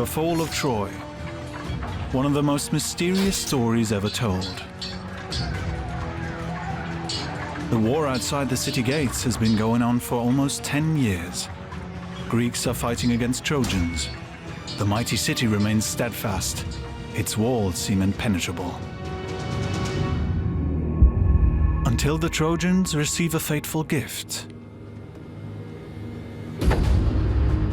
The fall of Troy, one of the most mysterious stories ever told. The war outside the city gates has been going on for almost 10 years. Greeks are fighting against Trojans. The mighty city remains steadfast. Its walls seem impenetrable. Until the Trojans receive a fateful gift.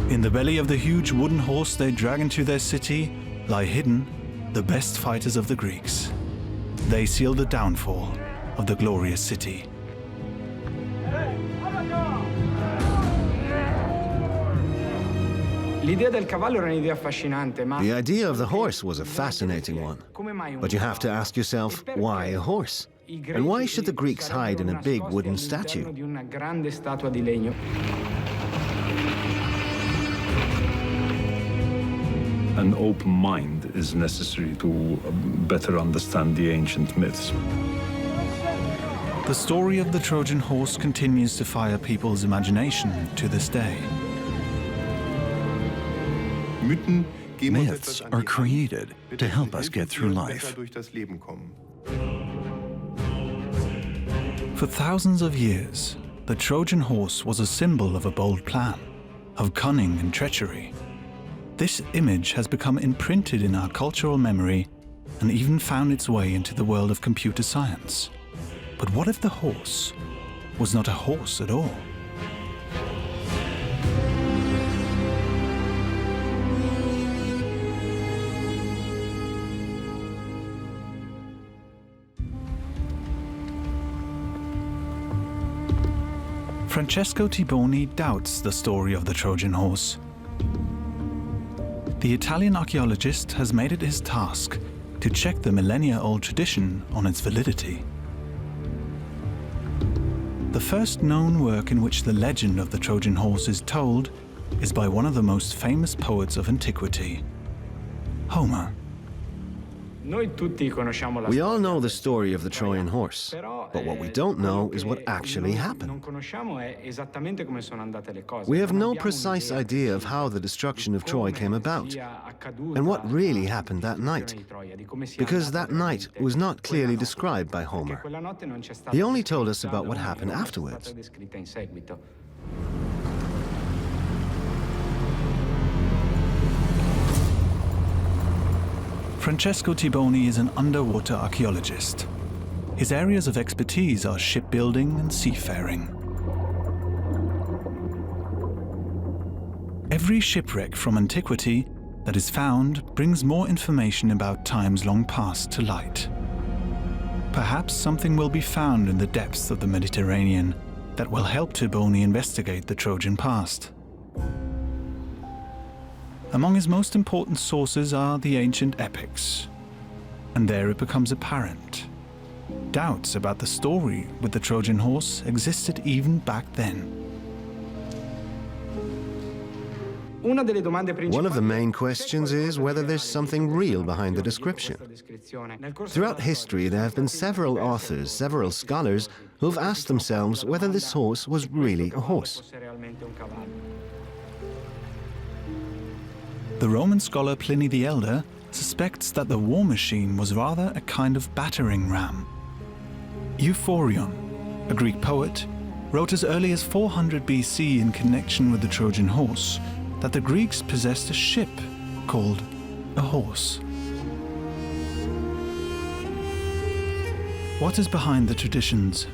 In the belly of the huge wooden horse they drag into their city lie hidden the best fighters of the Greeks. They seal the downfall of the glorious city. The idea of the horse was a fascinating one. But you have to ask yourself, why a horse? And why should the Greeks hide in a big wooden statue? An open mind is necessary to better understand the ancient myths. The story of the Trojan horse continues to fire people's imagination to this day. Myths are created to help us get through life. For thousands of years, the Trojan horse was a symbol of a bold plan, of cunning and treachery. This image has become imprinted in our cultural memory and even found its way into the world of computer science. But what if the horse was not a horse at all? Francesco Tiboni doubts the story of the Trojan horse. The Italian archaeologist has made it his task to check the millennia-old tradition on its validity. The first known work in which the legend of the Trojan horse is told is by one of the most famous poets of antiquity, Homer. We all know the story of the Trojan horse, but what we don't know is what actually happened. We have no precise idea of how the destruction of Troy came about, and what really happened that night, because that night was not clearly described by Homer. He only told us about what happened afterwards. Francesco Tiboni is an underwater archaeologist. His areas of expertise are shipbuilding and seafaring. Every shipwreck from antiquity that is found brings more information about times long past to light. Perhaps something will be found in the depths of the Mediterranean that will help Tiboni investigate the Trojan past. Among his most important sources are the ancient epics, and there it becomes apparent. Doubts about the story with the Trojan horse existed even back then. One of the main questions is whether there's something real behind the description. Throughout history, there have been several authors, several scholars, who've asked themselves whether this horse was really a horse. The Roman scholar Pliny the Elder suspects that the war machine was rather a kind of battering ram. Euphorion, a Greek poet, wrote as early as 400 BC in connection with the Trojan horse that the Greeks possessed a ship called a horse. What is behind the traditions?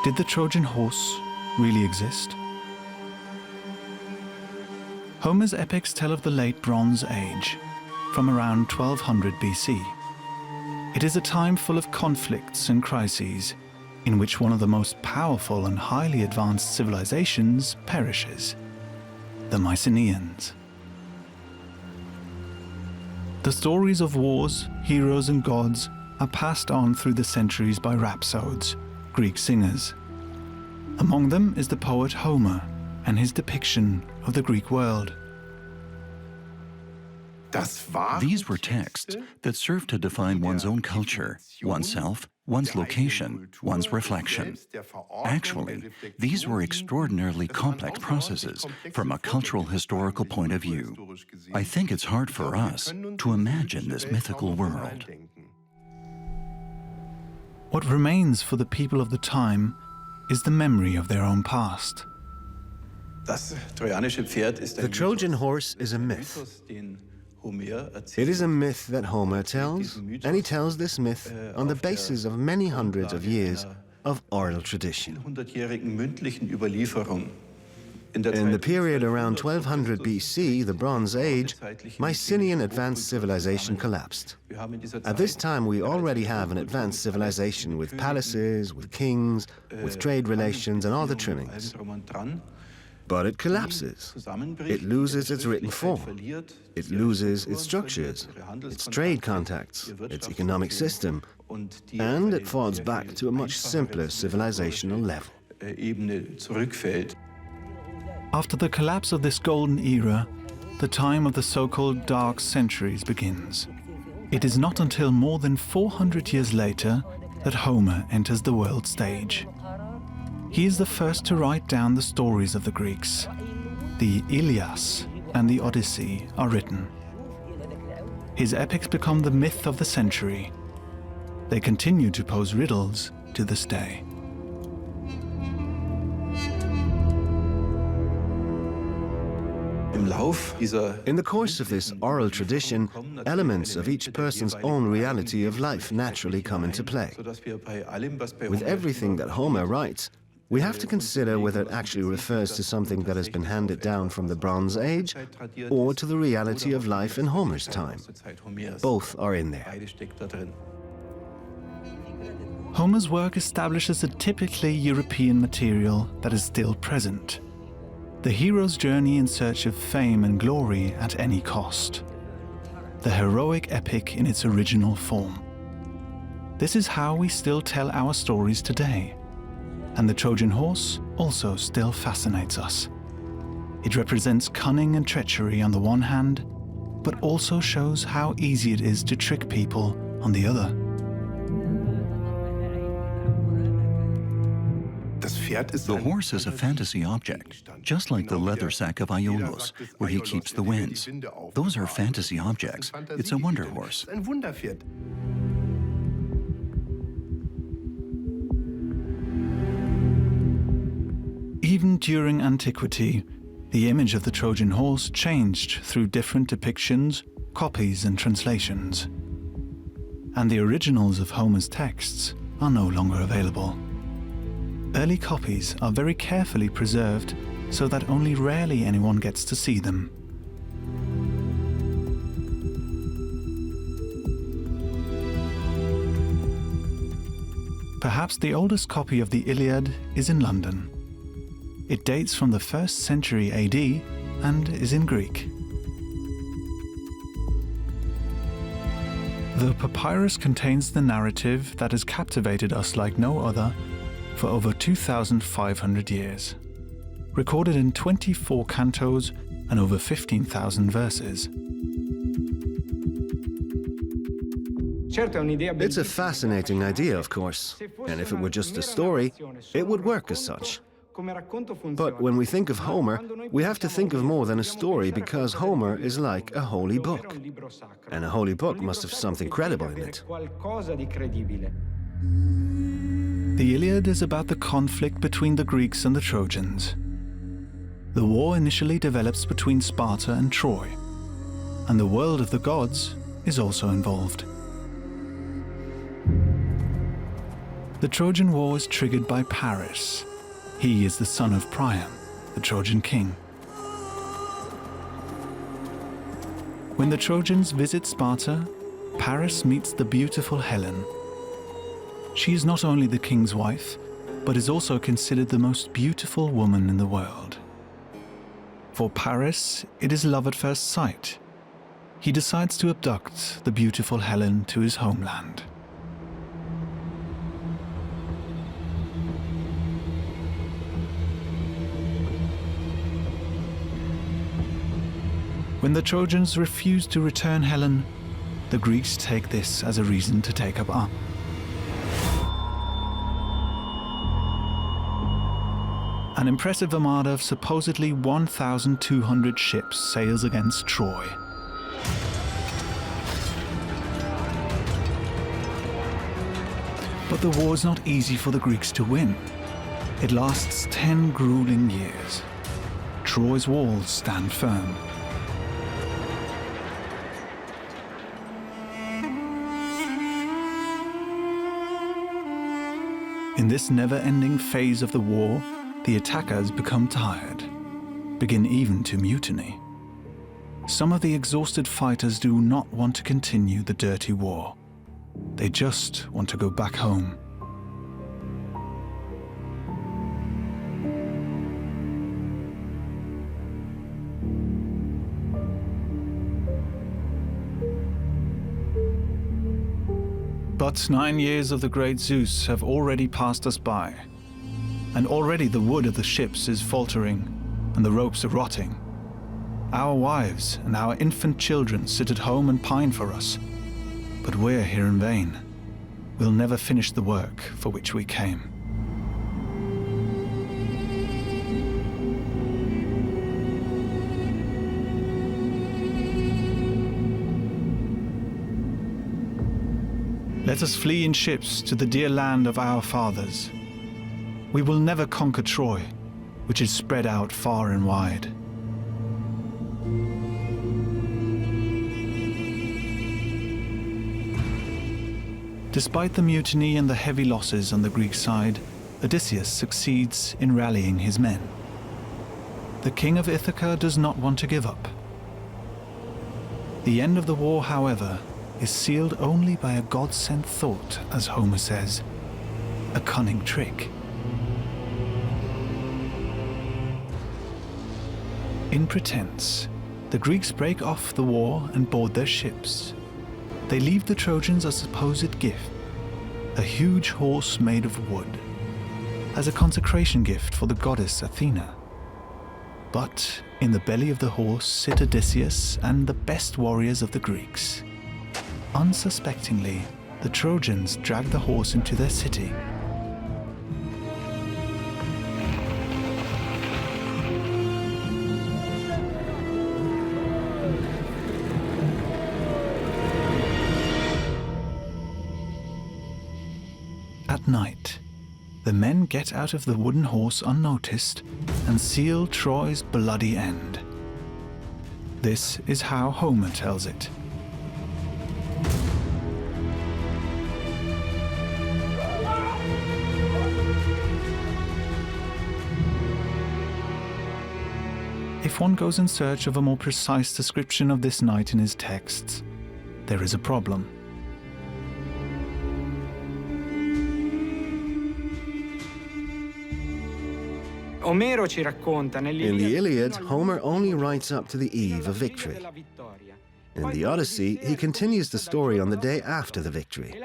Did the Trojan horse really exist? Homer's epics tell of the late Bronze Age, from around 1200 BC. It is a time full of conflicts and crises, in which one of the most powerful and highly advanced civilizations perishes, the Mycenaeans. The stories of wars, heroes and gods are passed on through the centuries by rhapsodes, Greek singers. Among them is the poet Homer and his depiction of the Greek world. These were texts that served to define one's own culture, oneself, one's location, one's reflection. Actually, these were extraordinarily complex processes from a cultural historical point of view. I think it's hard for us to imagine this mythical world. What remains for the people of the time is the memory of their own past. The Trojan horse is a myth. It is a myth that Homer tells, and he tells this myth on the basis of many hundreds of years of oral tradition. In the period around 1200 BC, the Bronze Age, Mycenaean advanced civilization collapsed. At this time, we already have an advanced civilization with palaces, with kings, with trade relations and all the trimmings. But it collapses. It loses its written form. It loses its structures, its trade contacts, its economic system, and it falls back to a much simpler civilizational level. After the collapse of this golden era, the time of the so-called Dark Centuries begins. It is not until more than 400 years later that Homer enters the world stage. He is the first to write down the stories of the Greeks. The Ilias and the Odyssey are written. His epics become the myth of the century. They continue to pose riddles to this day. In the course of this oral tradition, elements of each person's own reality of life naturally come into play. With everything that Homer writes, we have to consider whether it actually refers to something that has been handed down from the Bronze Age or to the reality of life in Homer's time. Both are in there. Homer's work establishes a typically European material that is still present. The hero's journey in search of fame and glory at any cost. The heroic epic in its original form. This is how we still tell our stories today. And the Trojan horse also still fascinates us. It represents cunning and treachery on the one hand, but also shows how easy it is to trick people on the other. The horse is a fantasy object, just like the leather sack of Iolaus, where he keeps the winds. Those are fantasy objects. It's a wonder horse. Even during antiquity, the image of the Trojan horse changed through different depictions, copies and translations. And the originals of Homer's texts are no longer available. Early copies are very carefully preserved so that only rarely anyone gets to see them. Perhaps the oldest copy of the Iliad is in London. It dates from the 1st century AD and is in Greek. The papyrus contains the narrative that has captivated us like no other for over 2,500 years, recorded in 24 cantos and over 15,000 verses. It's a fascinating idea, of course, and if it were just a story, it would work as such. But when we think of Homer, we have to think of more than a story because Homer is like a holy book. And a holy book must have something credible in it. The Iliad is about the conflict between the Greeks and the Trojans. The war initially develops between Sparta and Troy, and the world of the gods is also involved. The Trojan War is triggered by Paris. He is the son of Priam, the Trojan king. When the Trojans visit Sparta, Paris meets the beautiful Helen. She is not only the king's wife, but is also considered the most beautiful woman in the world. For Paris, it is love at first sight. He decides to abduct the beautiful Helen to his homeland. When the Trojans refuse to return Helen, the Greeks take this as a reason to take up arms. An impressive armada of supposedly 1,200 ships sails against Troy. But the war is not easy for the Greeks to win. It lasts 10 grueling years. Troy's walls stand firm. In this never-ending phase of the war, the attackers become tired, begin even to mutiny. Some of the exhausted fighters do not want to continue the dirty war. They just want to go back home. But 9 years of the great Zeus have already passed us by, and already the wood of the ships is faltering and the ropes are rotting. Our wives and our infant children sit at home and pine for us, but we're here in vain. We'll never finish the work for which we came. Let us flee in ships to the dear land of our fathers. We will never conquer Troy, which is spread out far and wide. Despite the mutiny and the heavy losses on the Greek side, Odysseus succeeds in rallying his men. The king of Ithaca does not want to give up. The end of the war, however, is sealed only by a God-sent thought, as Homer says, a cunning trick. In pretense, the Greeks break off the war and board their ships. They leave the Trojans a supposed gift, a huge horse made of wood, as a consecration gift for the goddess Athena. But in the belly of the horse sit Odysseus and the best warriors of the Greeks. Unsuspectingly, the Trojans drag the horse into their city. At night, the men get out of the wooden horse unnoticed and seal Troy's bloody end. This is how Homer tells it. If one goes in search of a more precise description of this night in his texts, there is a problem. In the Iliad, Homer only writes up to the eve of victory. In the Odyssey, he continues the story on the day after the victory.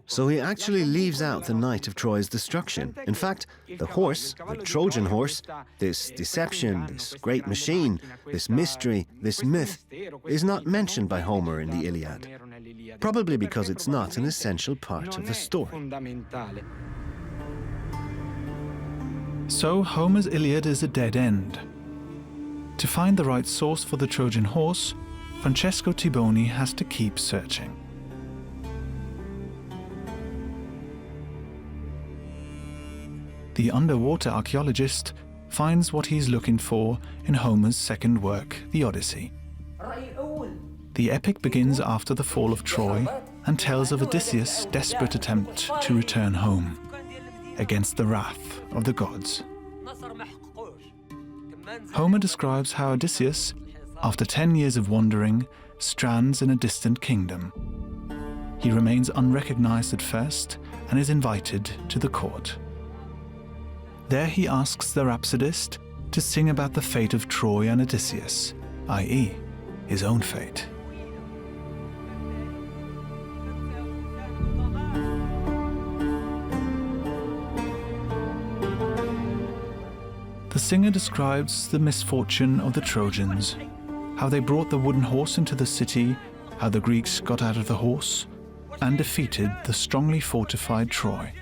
So he actually leaves out the night of Troy's destruction. In fact, the horse, the Trojan horse, this deception, this great machine, this mystery, this myth, is not mentioned by Homer in the Iliad, probably because it's not an essential part of the story. So Homer's Iliad is a dead end. To find the right source for the Trojan horse, Francesco Tiboni has to keep searching. The underwater archaeologist finds what he's looking for in Homer's second work, the Odyssey. The epic begins after the fall of Troy and tells of Odysseus' desperate attempt to return home, against the wrath of the gods. Homer describes how Odysseus, after 10 years of wandering, strands in a distant kingdom. He remains unrecognized at first and is invited to the court. There he asks the rhapsodist to sing about the fate of Troy and Odysseus, i.e., his own fate. The singer describes the misfortune of the Trojans, how they brought the wooden horse into the city, how the Greeks got out of the horse, and defeated the strongly fortified Troy.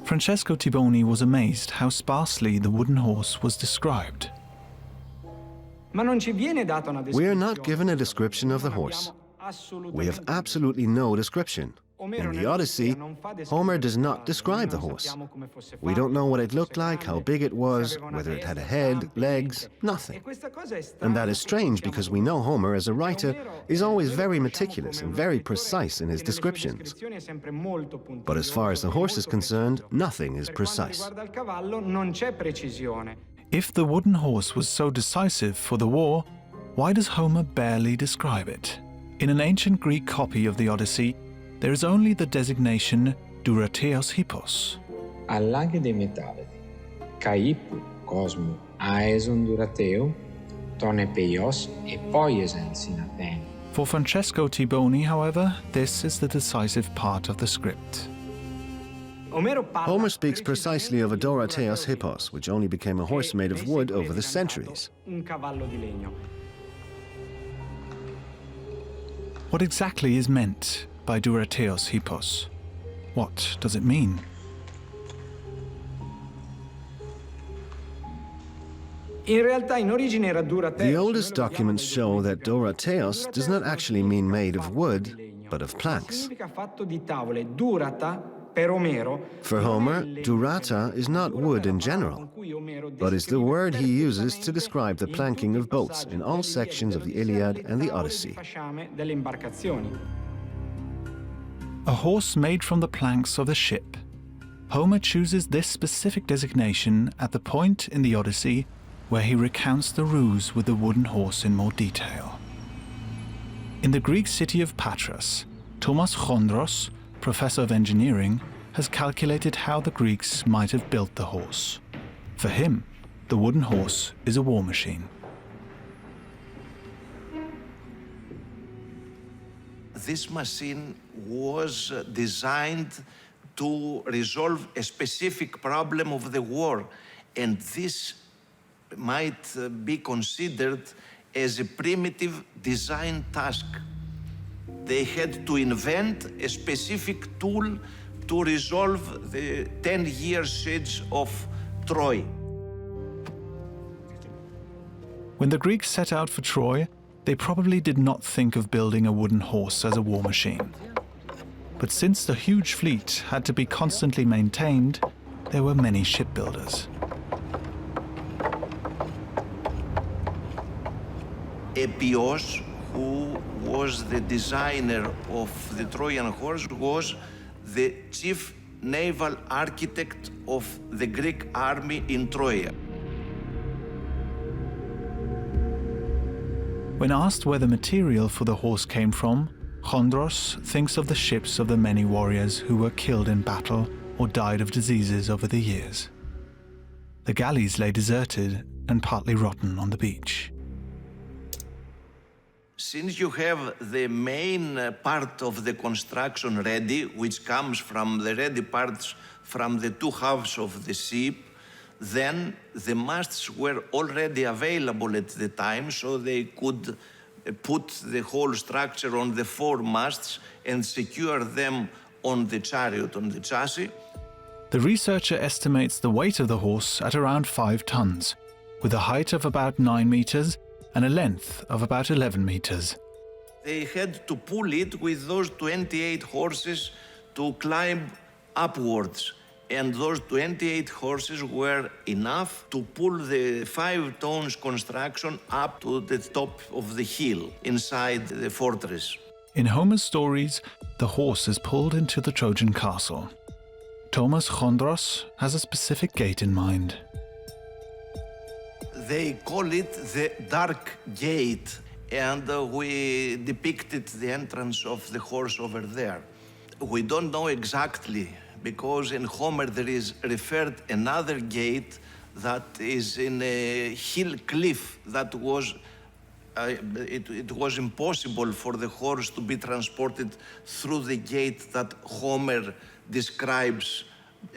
Francesco Tiboni was amazed how sparsely the wooden horse was described. We are not given a description of the horse. We have absolutely no description. In the Odyssey, Homer does not describe the horse. We don't know what it looked like, how big it was, whether it had a head, legs, nothing. And that is strange because we know Homer, as a writer, is always very meticulous and very precise in his descriptions. But as far as the horse is concerned, nothing is precise. If the wooden horse was so decisive for the war, why does Homer barely describe it? In an ancient Greek copy of the Odyssey, there is only the designation Dourios Hippos. All'aghe dei metalli, Kaipu, Cosmo, Aeson Durateo, Tone Peios e Poiesen Sinaten. For Francesco Tiboni, however, this is the decisive part of the script. Homer speaks precisely of a Dourios Hippos, which only became a horse made of wood over the centuries. What exactly is meant by Dourios Hippos? What does it mean? The oldest documents show that Dourios does not actually mean made of wood, but of planks. For Homer, durata is not wood in general, but is the word he uses to describe the planking of boats in all sections of the Iliad and the Odyssey. A horse made from the planks of the ship. Homer chooses this specific designation at the point in the Odyssey where he recounts the ruse with the wooden horse in more detail. In the Greek city of Patras, Thomas Chondros, professor of engineering, has calculated how the Greeks might have built the horse. For him, the wooden horse is a war machine. This machine was designed to resolve a specific problem of the war, and this might be considered as a primitive design task. They had to invent a specific tool to resolve the 10-year siege of Troy. When the Greeks set out for Troy, they probably did not think of building a wooden horse as a war machine. But since the huge fleet had to be constantly maintained, there were many shipbuilders. Hippos, who was the designer of the Trojan horse, was the chief naval architect of the Greek army in Troy. When asked where the material for the horse came from, Chondros thinks of the ships of the many warriors who were killed in battle or died of diseases over the years. The galleys lay deserted and partly rotten on the beach. Since you have the main part of the construction ready, which comes from the ready parts from the two halves of the ship, then the masts were already available at the time, so they could put the whole structure on the four masts and secure them on the chariot, on the chassis. The researcher estimates the weight of the horse at around 5 tons, with a height of about 9 meters and a length of about 11 meters. They had to pull it with those 28 horses to climb upwards. And those 28 horses were enough to pull the 5 tons construction up to the top of the hill inside the fortress. In Homer's stories, the horse is pulled into the Trojan castle. Thomas Chondros has a specific gate in mind. They call it the Dark Gate, and we depicted the entrance of the horse over there. We don't know exactly, because in Homer there is referred another gate that is in a hill cliff that was, it was impossible for the horse to be transported through the gate that Homer describes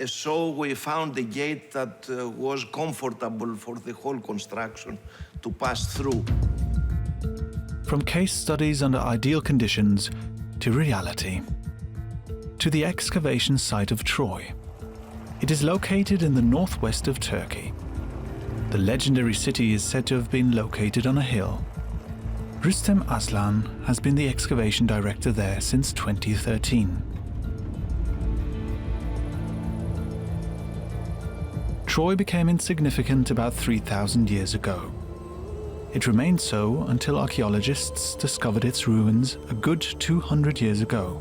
So we found a gate that was comfortable for the whole construction to pass through. From case studies under ideal conditions to reality, to the excavation site of Troy. It is located in the northwest of Turkey. The legendary city is said to have been located on a hill. Rüstem Aslan has been the excavation director there since 2013. Troy became insignificant about 3,000 years ago. It remained so until archaeologists discovered its ruins a good 200 years ago.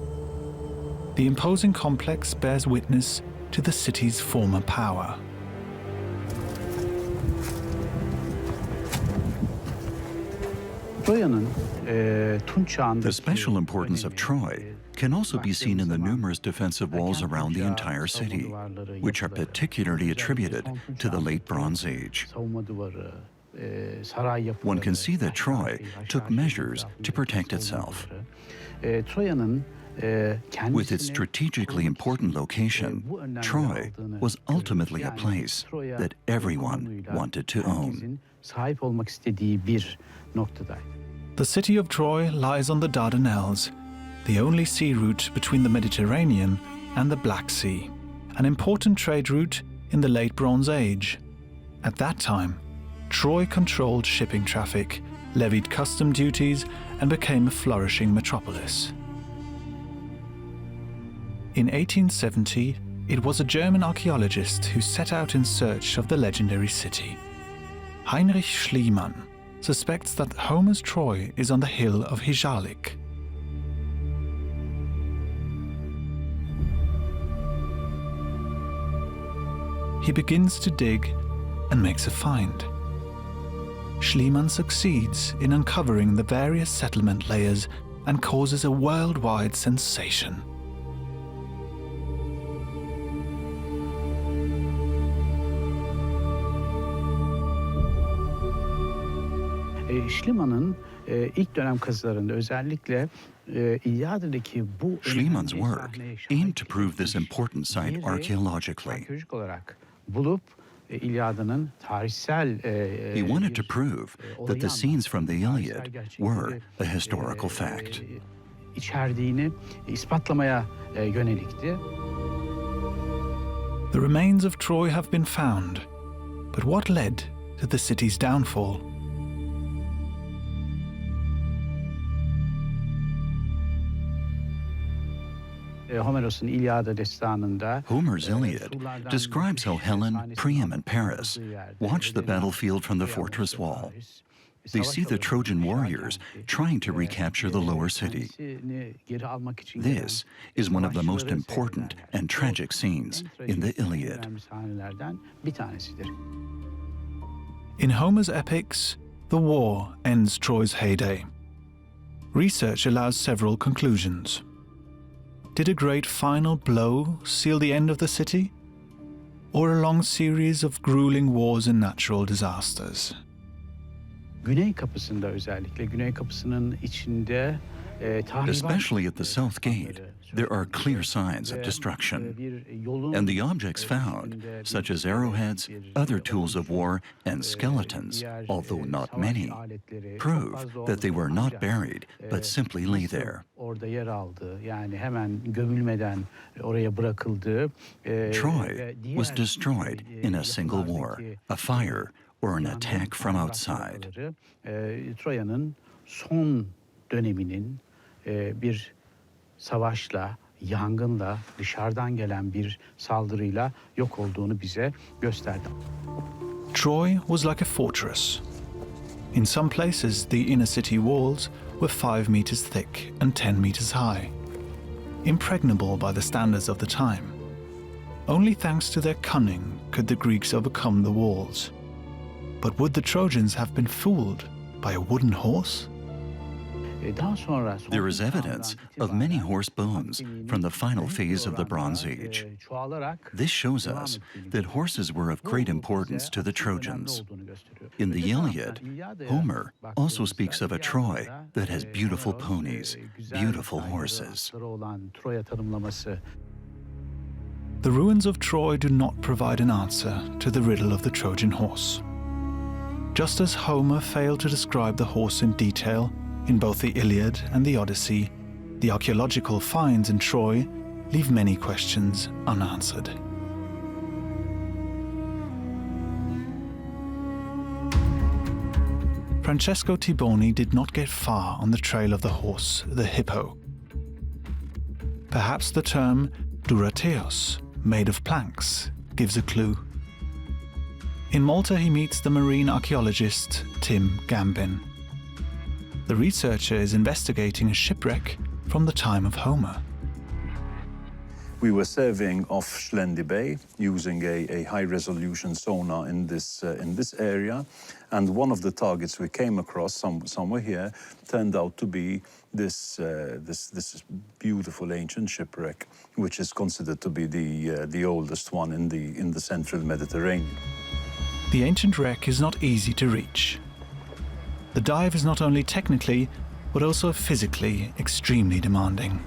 The imposing complex bears witness to the city's former power. The special importance of Troy can also be seen in the numerous defensive walls around the entire city, which are particularly attributed to the Late Bronze Age. One can see that Troy took measures to protect itself. With its strategically important location, Troy was ultimately a place that everyone wanted to own. The city of Troy lies on the Dardanelles, the only sea route between the Mediterranean and the Black Sea, an important trade route in the Late Bronze Age. At that time, Troy controlled shipping traffic, levied custom duties, and became a flourishing metropolis. In 1870, it was a German archaeologist who set out in search of the legendary city. Heinrich Schliemann suspects that Homer's Troy is on the hill of Hijalik. He begins to dig and makes a find. Schliemann succeeds in uncovering the various settlement layers and causes a worldwide sensation. Schliemann'ın ilk dönem kazılarında özellikle İlyada'daki bu Schliemann's work aimed to prove this important site archaeologically. arkeolojik olarak bulup İlyada'nın tarihsel He wanted to prove that the scenes from the Iliad were a historical fact. içerdiğini ispatlamaya yönelikti. The remains of Troy have been found, but what led to the city's downfall? Homeros'un İlyada destanında Homer's Iliad describes how Helen, Priam, and Paris watched the battlefield from the fortress wall. They see the Trojan warriors trying to recapture the lower city. This is one of the most important and tragic scenes in the Iliad. In Homer's epics, the war ends Troy's heyday. Research allows several conclusions. Did a great final blow seal the end of the city? Or a long series of grueling wars and natural disasters? Güney kapısında özellikle Güney kapısının içinde Especially at the South Gate, there are clear signs of destruction. And the objects found, such as arrowheads, other tools of war, and skeletons, although not many, prove that they were not buried, but simply lay there. orada yer aldı. Yani hemen gömülmeden oraya bırakıldı. Troy was destroyed in a single war, a fire, or an attack from outside. Troya'nın son döneminin bir savaşla, yangınla, dışarıdan gelen bir saldırıyla yok olduğunu bize gösterdi. Troy was like a fortress. In some places, the inner city walls were 5 meters thick and 10 meters high, impregnable by the standards of the time. Only thanks to their cunning could the Greeks overcome the walls. But would the Trojans have been fooled by a wooden horse? There is evidence of many horse bones from the final phase of the Bronze Age. This shows us that horses were of great importance to the Trojans. In the Iliad, Homer also speaks of a Troy that has beautiful ponies, beautiful horses. The ruins of Troy do not provide an answer to the riddle of the Trojan horse. Just as Homer failed to describe the horse in detail in both the Iliad and the Odyssey, the archaeological finds in Troy leave many questions unanswered. Francesco Tiboni did not get far on the trail of the horse, the hippo. Perhaps the term Dourios, made of planks, gives a clue. In Malta he meets the marine archaeologist Tim Gambin. The researcher is investigating a shipwreck from the time of Homer. We were surveying off Schlendi Bay using a high-resolution sonar in this area, and one of the targets we came across somewhere here turned out to be this beautiful ancient shipwreck, which is considered to be the oldest one in the central Mediterranean. The ancient wreck is not easy to reach. The dive is not only technically, but also physically extremely demanding.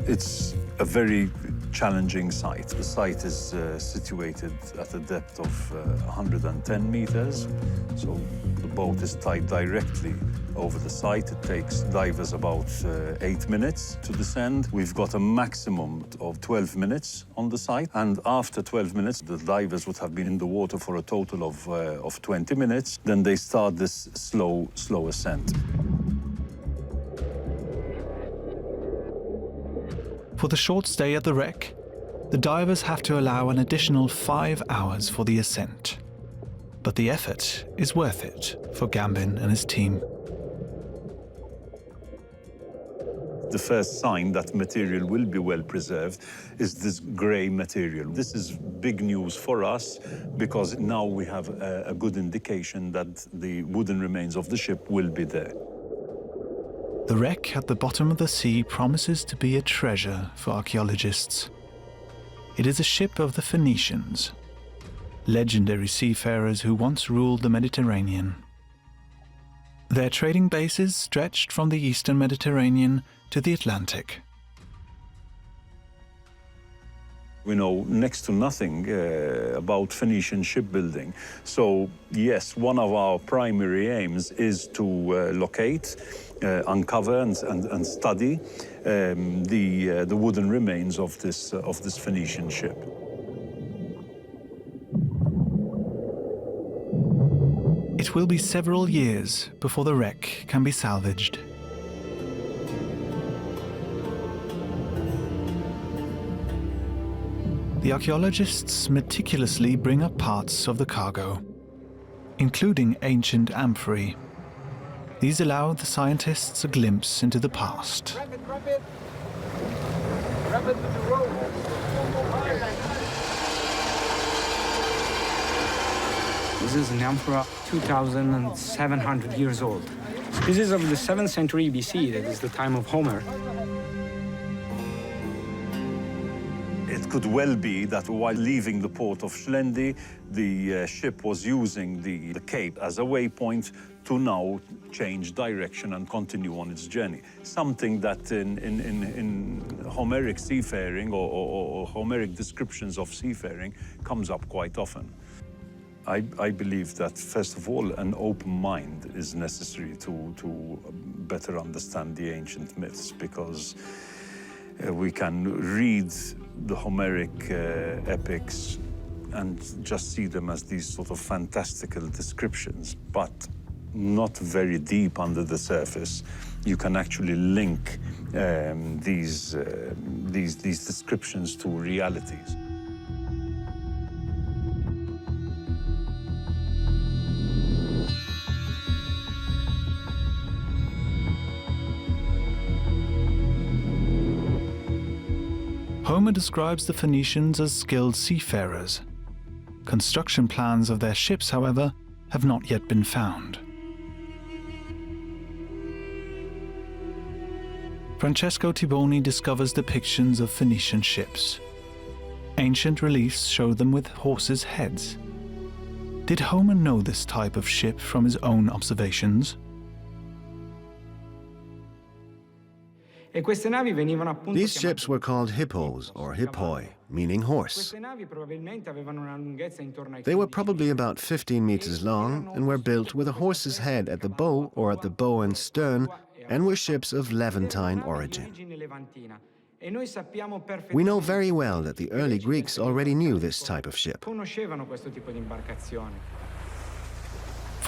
It's a very challenging site. The site is situated at a depth of 110 meters, so the boat is tied directly over the site. It takes divers about 8 minutes to descend. We've got a maximum of 12 minutes on the site, and after 12 minutes, the divers would have been in the water for a total of 20 minutes. Then they start this slow ascent. For the short stay at the wreck, the divers have to allow an additional 5 hours for the ascent. But the effort is worth it for Gambin and his team. The first sign that material will be well preserved is this grey material. This is big news for us because now we have a good indication that the wooden remains of the ship will be there. The wreck at the bottom of the sea promises to be a treasure for archaeologists. It is a ship of the Phoenicians, legendary seafarers who once ruled the Mediterranean. Their trading bases stretched from the eastern Mediterranean to the Atlantic. We know next to nothing about Phoenician shipbuilding. So yes, one of our primary aims is to locate, uncover and study the wooden remains of this Phoenician ship. It will be several years before the wreck can be salvaged. The archaeologists meticulously bring up parts of the cargo, including ancient amphorae. These allow the scientists a glimpse into the past. Rapid with the rope. This is an amphora 2,700 years old. This is of the 7th century BC, that is the time of Homer. It could well be that while leaving the port of Schlendi, the ship was using the cape as a waypoint to now change direction and continue on its journey. Something that in Homeric seafaring or Homeric descriptions of seafaring comes up quite often. I believe that, first of all, an open mind is necessary to better understand the ancient myths, because we can read the Homeric epics and just see them as these sort of fantastical descriptions, but not very deep under the surface. You can actually link these descriptions to realities. Homer describes the Phoenicians as skilled seafarers. Construction plans of their ships, however, have not yet been found. Francesco Tiboni discovers depictions of Phoenician ships. Ancient reliefs show them with horses' heads. Did Homer know this type of ship from his own observations? These ships were called hippos or hippoi, meaning horse. They were probably about 15 meters long and were built with a horse's head at the bow or at the bow and stern, and were ships of Levantine origin. We know very well that the early Greeks already knew this type of ship. For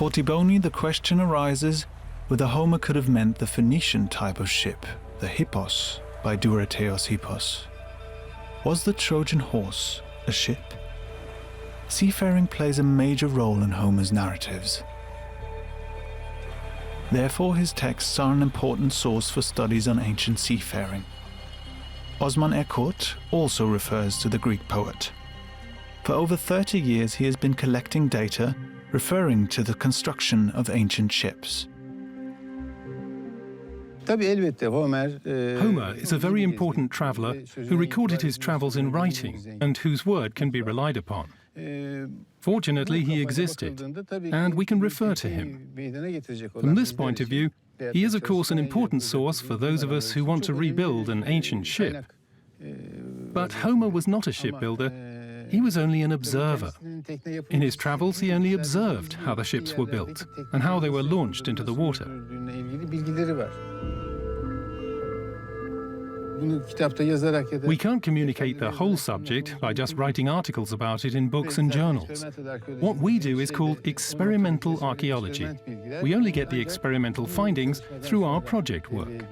Tiboni, the question arises whether Homer could have meant the Phoenician type of ship, the Hippos, by Dourios Hippos. Was the Trojan Horse a ship? Seafaring plays a major role in Homer's narratives. Therefore, his texts are an important source for studies on ancient seafaring. Osman Erkut also refers to the Greek poet. For over 30 years, he has been collecting data referring to the construction of ancient ships. Homer is a very important traveller who recorded his travels in writing and whose word can be relied upon. Fortunately, he existed, and we can refer to him. From this point of view, he is of course an important source for those of us who want to rebuild an ancient ship. But Homer was not a shipbuilder, he was only an observer. In his travels, he only observed how the ships were built and how they were launched into the water. We can't communicate the whole subject by just writing articles about it in books and journals. What we do is called experimental archaeology. We only get the experimental findings through our project work.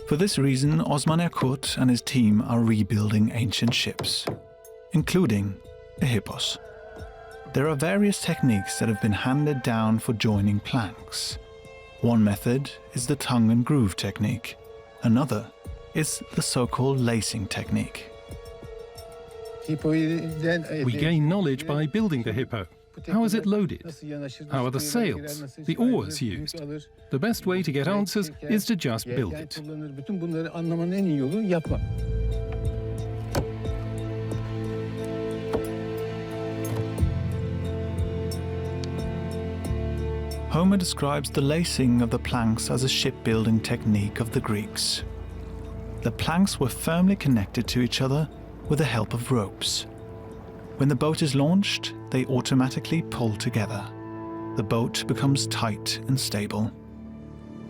For this reason, Osman Erkut and his team are rebuilding ancient ships, including a Hippos. There are various techniques that have been handed down for joining planks. One method is the tongue and groove technique. Another is the so-called lacing technique. We gain knowledge by building the hippo. How is it loaded? How are the sails, the oars used? The best way to get answers is to just build it. Homer describes the lacing of the planks as a shipbuilding technique of the Greeks. The planks were firmly connected to each other with the help of ropes. When the boat is launched, they automatically pull together. The boat becomes tight and stable.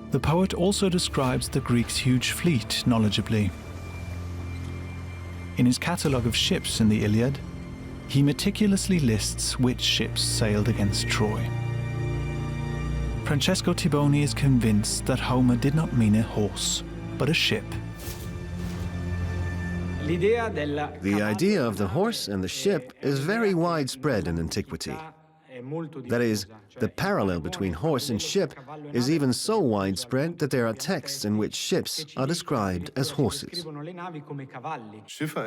The poet also describes the Greeks' huge fleet knowledgeably. In his catalogue of ships in the Iliad, he meticulously lists which ships sailed against Troy. Francesco Tiboni is convinced that Homer did not mean a horse, but a ship. The idea of the horse and the ship is very widespread in antiquity. That is, the parallel between horse and ship is even so widespread that there are texts in which ships are described as horses.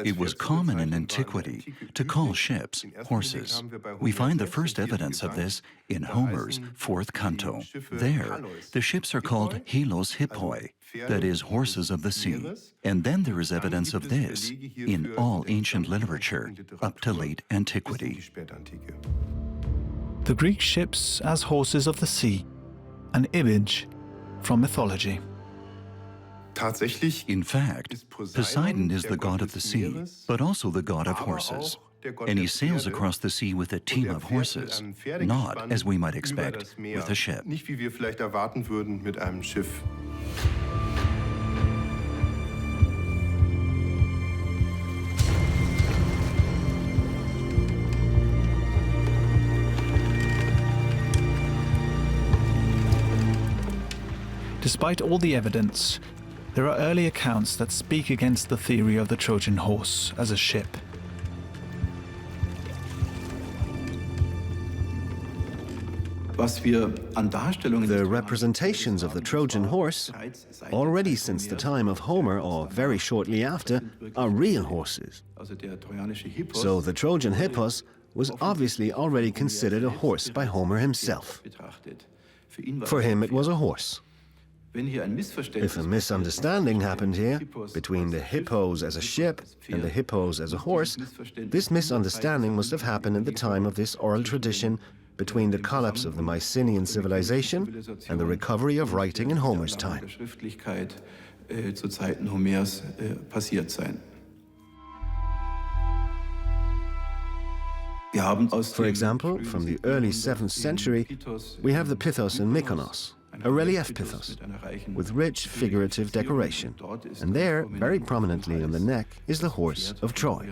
It was common in antiquity to call ships horses. We find the first evidence of this in Homer's 4th canto. There, the ships are called helos hippoi, that is, horses of the sea. And then there is evidence of this in all ancient literature up to late antiquity. The Greek ships as horses of the sea, an image from mythology. In fact, Poseidon is the god of the sea, but also the god of horses. And he sails across the sea with a team of horses, not, as we might expect, with a ship. Despite all the evidence, there are early accounts that speak against the theory of the Trojan horse as a ship. The representations of the Trojan horse, already since the time of Homer or very shortly after, are real horses. So the Trojan Hippos was obviously already considered a horse by Homer himself. For him, it was a horse. If a misunderstanding happened here between the Hippos as a ship and the Hippos as a horse, this misunderstanding must have happened at the time of this oral tradition between the collapse of the Mycenaean civilization and the recovery of writing in Homer's time. For example, from the early 7th century, we have the Pythos in Mykonos, a relief Pythos, with rich figurative decoration. And there, very prominently on the neck, is the horse of Troy.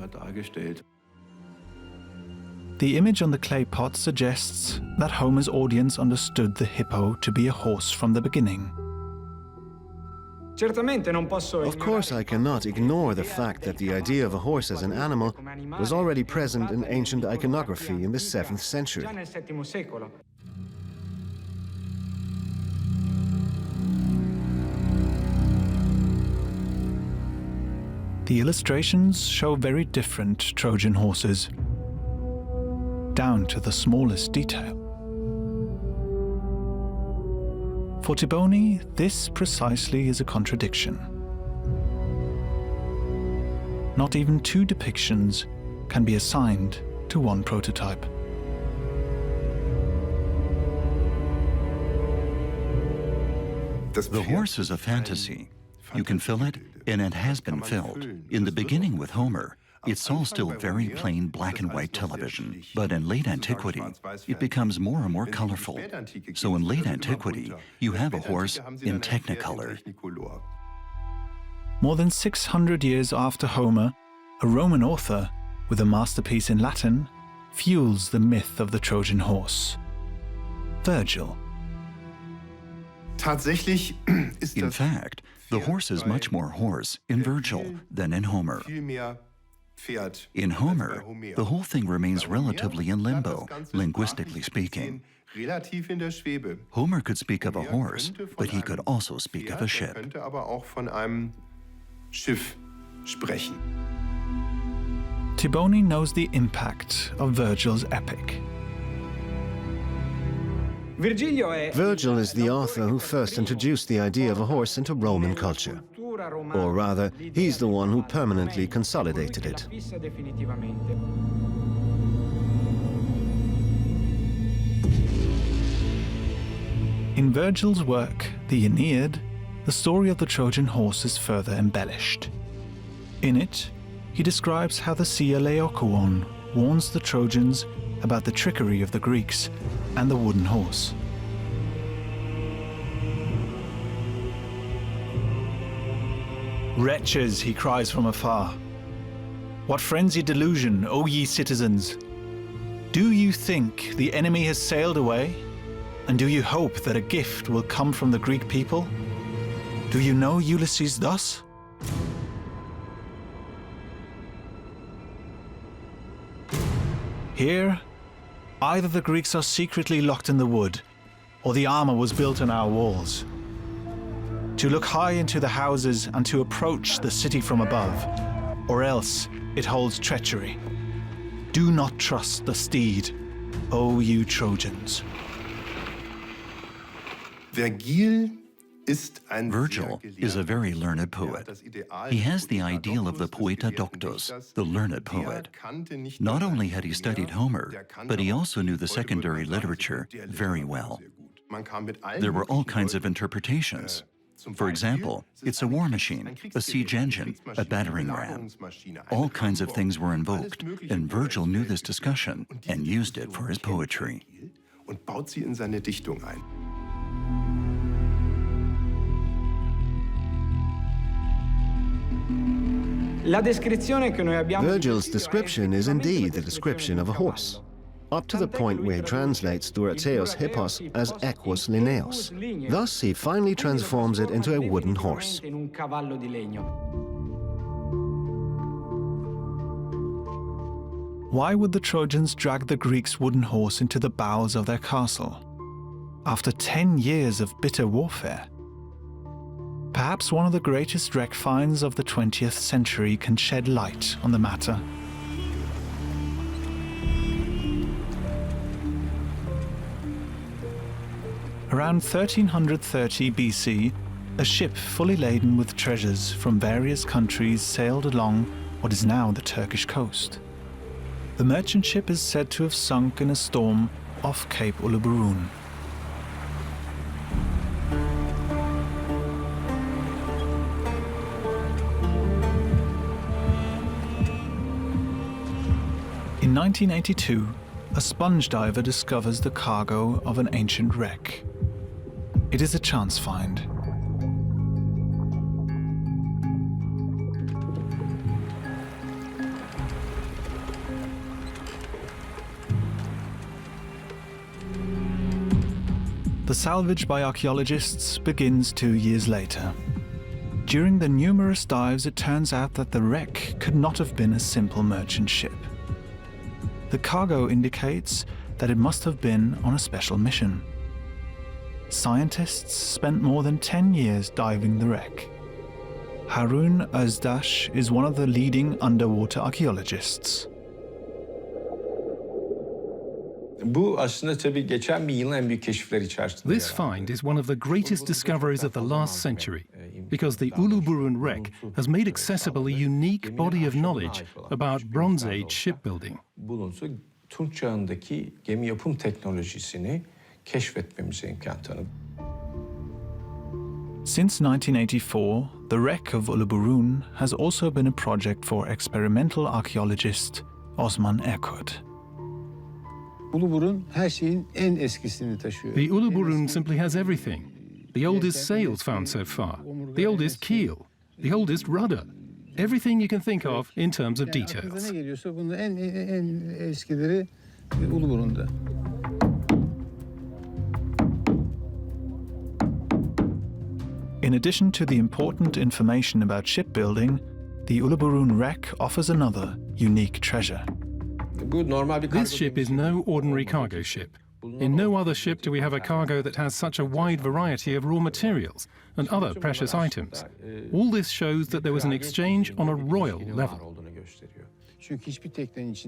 The image on the clay pot suggests that Homer's audience understood the hippo to be a horse from the beginning. Of course, I cannot ignore the fact that the idea of a horse as an animal was already present in ancient iconography in the 7th century. The illustrations show very different Trojan horses, down to the smallest detail. For Tiboni, this precisely is a contradiction. Not even two depictions can be assigned to one prototype. The horse is a fantasy. You can fill it, and it has been filled. In the beginning with Homer, it's all still very plain black and white television, but in late antiquity, it becomes more and more colorful. So in late antiquity, you have a horse in technicolor. More than 600 years after Homer, a Roman author, with a masterpiece in Latin, fuels the myth of the Trojan horse. Virgil. In fact, the horse is much more horse in Virgil than in Homer. In Homer, the whole thing remains relatively in limbo, linguistically speaking. Homer could speak of a horse, but he could also speak of a ship. Tiboni knows the impact of Virgil's epic. Virgil is the author who first introduced the idea of a horse into Roman culture. Or rather, he's the one who permanently consolidated it. In Virgil's work, the Aeneid, the story of the Trojan horse is further embellished. In it, he describes how the seer Laocoon warns the Trojans about the trickery of the Greeks and the wooden horse. "Wretches," he cries from afar, "what frenzied delusion, O ye citizens! Do you think the enemy has sailed away? And do you hope that a gift will come from the Greek people? Do you know Ulysses thus? Here, either the Greeks are secretly locked in the wood, or the armor was built on our walls. To look high into the houses and to approach the city from above, or else it holds treachery. Do not trust the steed, O you Trojans." Virgil is a very learned poet. He has the ideal of the poeta doctus, the learned poet. Not only had he studied Homer, but he also knew the secondary literature very well. There were all kinds of interpretations. For example, it's a war machine, a siege engine, a battering ram. All kinds of things were invoked, and Virgil knew this discussion and used it for his poetry. Virgil's description is indeed the description of a horse, up to the point where he translates Dourios Hippos as equus lineos. Thus, he finally transforms it into a wooden horse. Why would the Trojans drag the Greeks' wooden horse into the bowels of their castle? After 10 years of bitter warfare? Perhaps one of the greatest wreck finds of the 20th century can shed light on the matter. Around 1330 BC, a ship fully laden with treasures from various countries sailed along what is now the Turkish coast. The merchant ship is said to have sunk in a storm off Cape Uluburun. In 1982, a sponge diver discovers the cargo of an ancient wreck. It is a chance find. The salvage by archaeologists begins 2 years later. During the numerous dives, it turns out that the wreck could not have been a simple merchant ship. The cargo indicates that it must have been on a special mission. Scientists spent more than 10 years diving the wreck. Harun Özdaş is one of the leading underwater archaeologists. This find is one of the greatest discoveries of the last century, because the Uluburun wreck has made accessible a unique body of knowledge about Bronze Age shipbuilding. Tunç çağındaki gemi yapım teknolojisini keşfetmemize imkan tanıdı. Since 1984, the wreck of Uluburun has also been a project for experimental archaeologist Osman Erkut. Uluburun her şeyin en eskisini taşıyor. The Uluburun simply has everything. The oldest sails found so far, the oldest keel, the oldest rudder. Everything you can think of in terms of details. Ne geliyorsa bunun en eskileri Uluburun'da. In addition to the important information about shipbuilding, the Uluburun wreck offers another unique treasure. This ship is no ordinary cargo ship. In no other ship do we have a cargo that has such a wide variety of raw materials and other precious items. All this shows that there was an exchange on a royal level.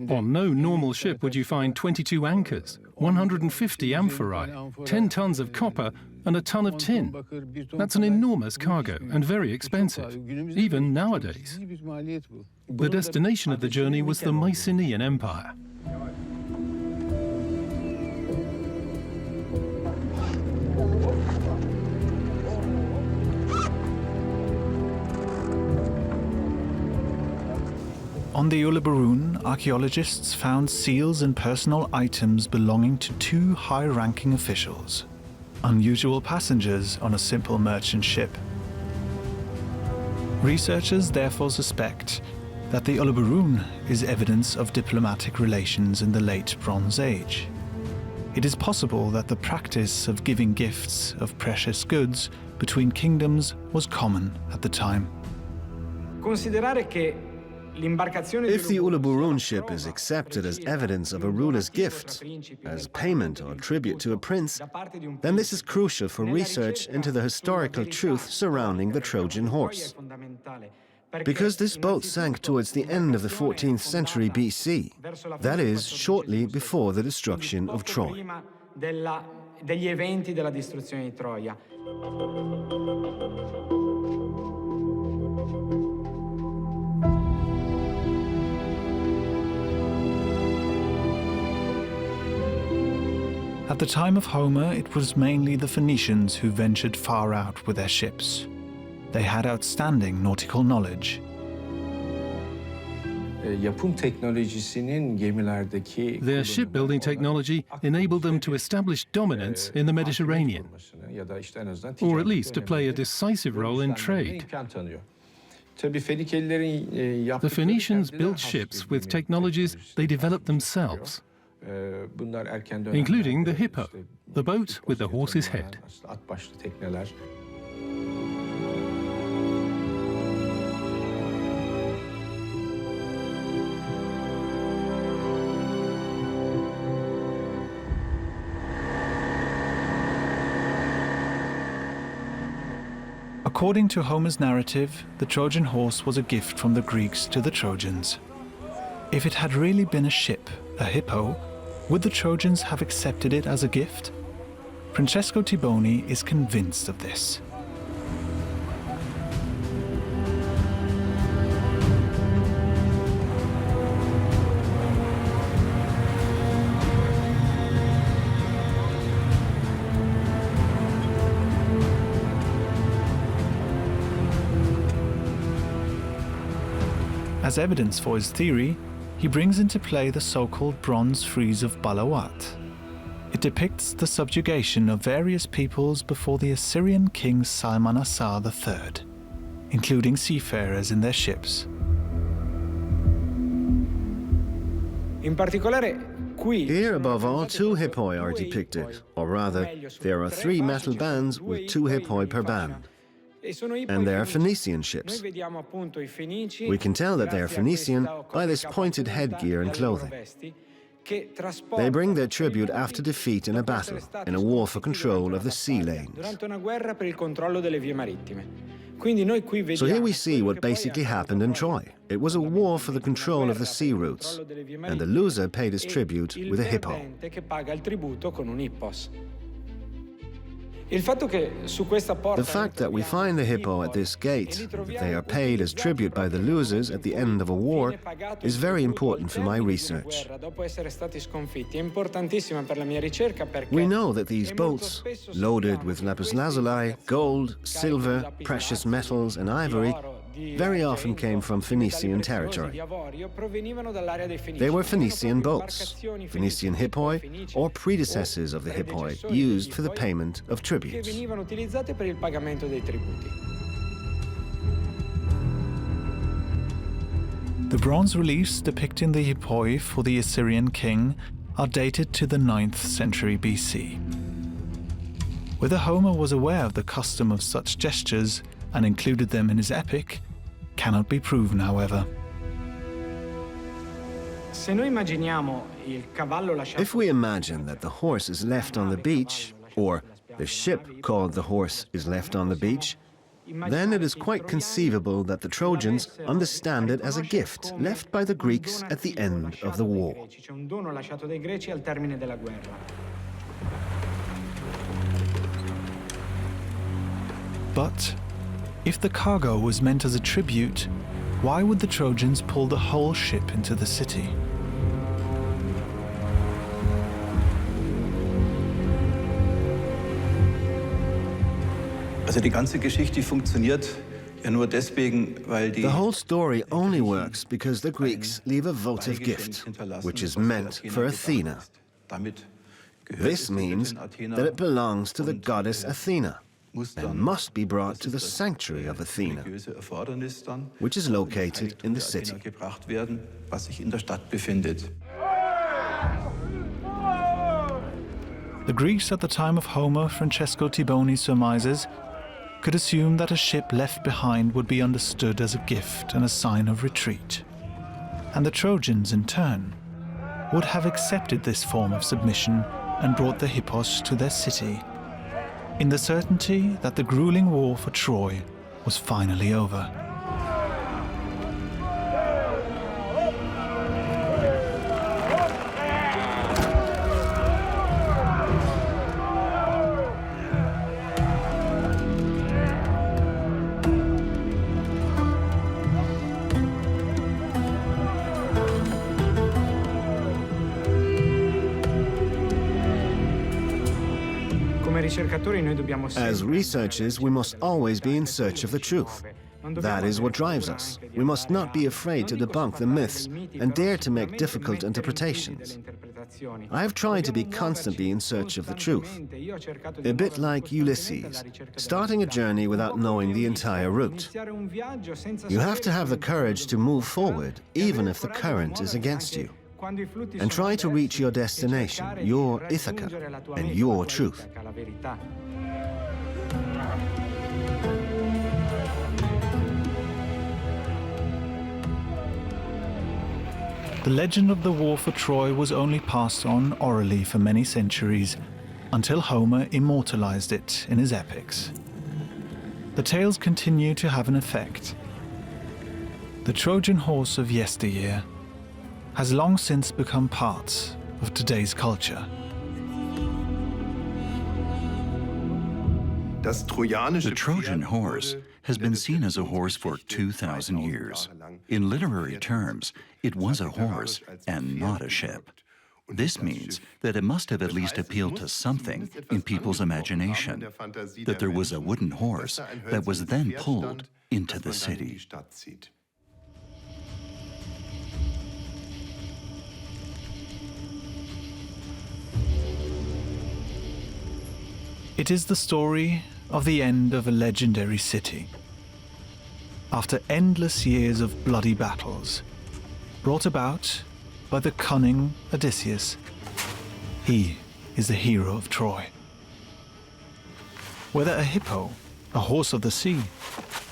On no normal ship would you find 22 anchors, 150 amphorae, 10 tons of copper and a ton of tin. That's an enormous cargo and very expensive, even nowadays. The destination of the journey was the Mycenaean Empire. On the Uluburun, archaeologists found seals and personal items belonging to 2 high-ranking officials, unusual passengers on a simple merchant ship. Researchers therefore suspect that the Uluburun is evidence of diplomatic relations in the late Bronze Age. It is possible that the practice of giving gifts of precious goods between kingdoms was common at the time. If the Uluburun ship is accepted as evidence of a ruler's gift, as payment or tribute to a prince, then this is crucial for research into the historical truth surrounding the Trojan Horse. Because this boat sank towards the end of the 14th century BC, that is, shortly before the destruction of Troy. At the time of Homer, it was mainly the Phoenicians who ventured far out with their ships. They had outstanding nautical knowledge. Their shipbuilding technology enabled them to establish dominance in the Mediterranean, or at least to play a decisive role in trade. The Phoenicians built ships with technologies they developed themselves, including the Hippo, the boat with the horse's head. According to Homer's narrative, the Trojan horse was a gift from the Greeks to the Trojans. If it had really been a ship, a hippo, would the Trojans have accepted it as a gift? Francesco Tiboni is convinced of this. As evidence for his theory, he brings into play the so-called bronze frieze of Balawat. It depicts the subjugation of various peoples before the Assyrian king Salmanasar III, including seafarers in their ships. Here above all, 2 hippoi are depicted, or rather, there are 3 metal bands with 2 hippoi per band. And they are Phoenician ships. We can tell that they are Phoenician by this pointed headgear and clothing. They bring their tribute after defeat in a battle, in a war for control of the sea lanes. So here we see what basically happened in Troy. It was a war for the control of the sea routes, and the loser paid his tribute with a hippo. The fact that we find the hippo at this gate, that they are paid as tribute by the losers at the end of a war, is very important for my research. We know that these boats, loaded with lapis lazuli, gold, silver, precious metals and ivory, very often came from Phoenician territory. They were Phoenician boats, Phoenician hippoi, or predecessors of the hippoi, used for the payment of tributes. The bronze reliefs depicting the hippoi for the Assyrian king are dated to the 9th century BC. Whether Homer was aware of the custom of such gestures and included them in his epic cannot be proven, however. If we imagine that the horse is left on the beach, or the ship called the horse is left on the beach, then it is quite conceivable that the Trojans understand it as a gift left by the Greeks at the end of the war. But if the cargo was meant as a tribute, why would the Trojans pull the whole ship into the city? Also die ganze Geschichte funktioniert ja nur deswegen, weil die The whole story only works because the Greeks leave a votive gift, which is meant for Athena. This means that it belongs to the goddess Athena and must be brought to the sanctuary of Athena, which is located in the city. The Greeks at the time of Homer, Francesco Tiboni surmises, could assume that a ship left behind would be understood as a gift and a sign of retreat. And the Trojans, in turn, would have accepted this form of submission and brought the Hippos to their city, in the certainty that the grueling war for Troy was finally over. As researchers, we must always be in search of the truth. That is what drives us. We must not be afraid to debunk the myths and dare to make difficult interpretations. I have tried to be constantly in search of the truth, a bit like Ulysses, starting a journey without knowing the entire route. You have to have the courage to move forward, even if the current is against you, and try to reach your destination, your Ithaca, and your truth. The legend of the war for Troy was only passed on orally for many centuries, until Homer immortalized it in his epics. The tales continue to have an effect. The Trojan Horse of yesteryear has long since become part of today's culture. The Trojan horse has been seen as a horse for 2,000 years. In literary terms, it was a horse and not a ship. This means that it must have at least appealed to something in people's imagination, that there was a wooden horse that was then pulled into the city. It is the story of the end of a legendary city. After endless years of bloody battles, brought about by the cunning Odysseus, he is the hero of Troy. Whether a hippo, a horse of the sea,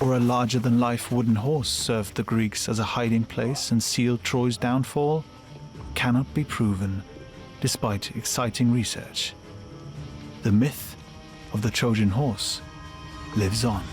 or a larger-than-life wooden horse served the Greeks as a hiding place and sealed Troy's downfall, cannot be proven despite exciting research. The myth of the Trojan horse lives on.